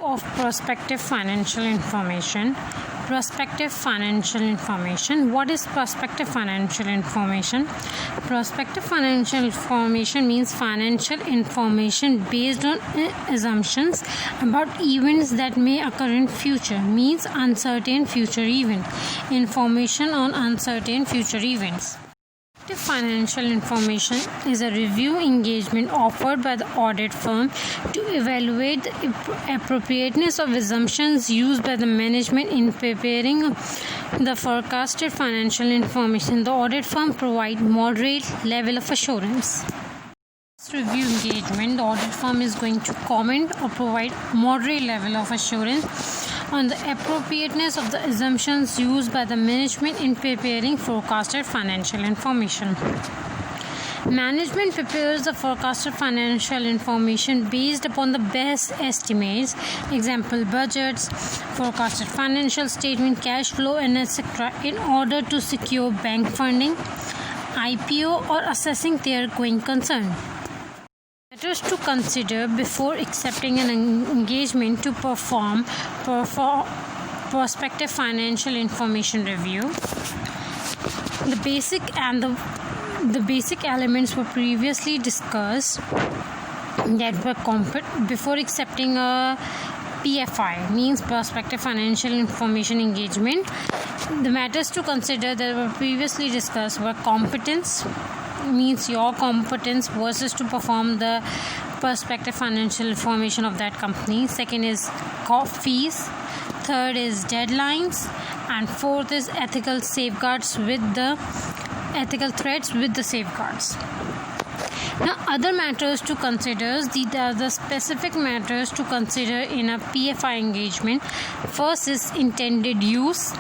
of prospective financial information. Prospective financial information. What is prospective financial information? Prospective financial information means financial information based on assumptions about events that may occur in future, means uncertain future event. Information on uncertain future events. Financial information is a review engagement offered by the audit firm to evaluate the appropriateness of assumptions used by the management in preparing the forecasted financial information. The audit firm provides moderate level of assurance. Review engagement, the audit firm is going to comment or provide moderate level of assurance on the appropriateness of the assumptions used by the management in preparing forecasted financial information. Management prepares the forecasted financial information based upon the best estimates, example budgets, forecasted financial statement, cash flow, and etc. in order to secure bank funding, IPO, or assessing their going concern. Matters to consider before accepting an engagement to perform prospective financial information review. The basic elements were previously discussed that were before accepting a PFI, means prospective financial information engagement. The matters to consider that were previously discussed were competence, means your competence versus to perform the prospective financial information of that company. Second is fees. Third is deadlines, and fourth is ethical threats with the safeguards. Now, other matters to consider, these are the specific matters to consider in a PFI engagement. First is intended use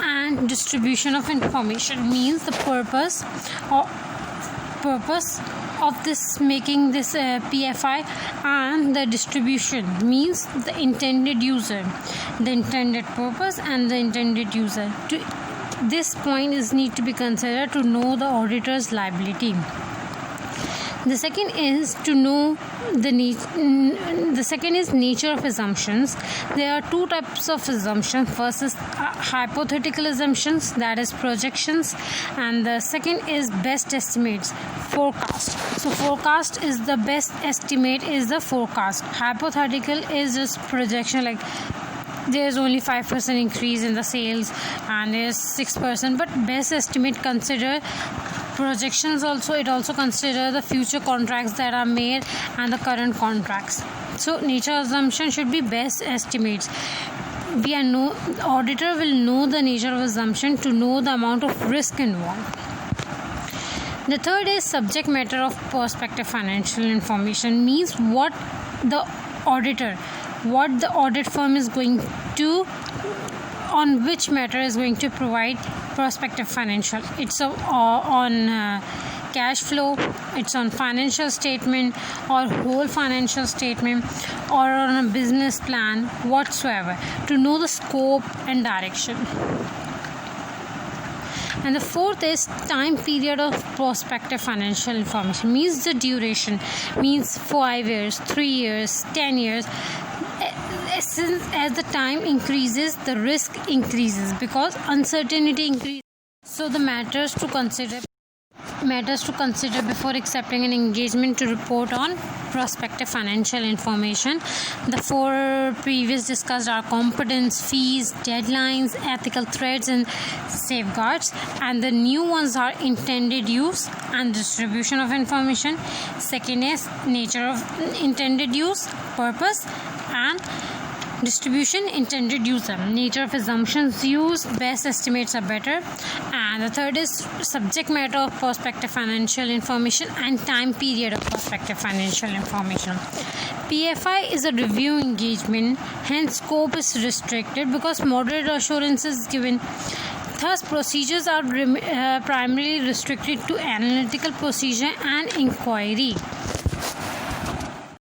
and distribution of information, means the purpose of this making this PFI, and the distribution means the intended user, the intended purpose and the intended user. This point is need to be considered to know the auditor's liability. The second is to know the second is nature of assumptions. There are two types of assumptions. First is hypothetical assumptions, that is projections, and the second is best estimates, forecast. So forecast is the best estimate is the forecast. Hypothetical is just projection, like there's only 5% increase in the sales and there's 6%, but best estimate consider projections also. It also consider the future contracts that are made and the current contracts. So nature assumption should be best estimates. The auditor will know the nature of assumption to know the amount of risk involved. The third is subject matter of prospective financial information, means what the audit firm is going to, on which matter is going to provide prospective financial. It's on cash flow, it's on financial statement or whole financial statement, or on a business plan whatsoever, to know the scope and direction. And the fourth is time period of prospective financial information, means the duration, means 5 years, 3 years, 10 years. As the time increases, the risk increases because uncertainty increases. So the matters to consider before accepting an engagement to report on prospective financial information. The four previous discussed are competence, fees, deadlines, ethical threats, and safeguards, and the new ones are intended use and distribution of information. Second is nature of intended use, purpose, and distribution, intended user, nature of assumptions used, best estimates are better, and the third is subject matter of prospective financial information and time period of prospective financial information. PFI is a review engagement, hence scope is restricted because moderate assurance is given. Thus, procedures are primarily restricted to analytical procedure and inquiry.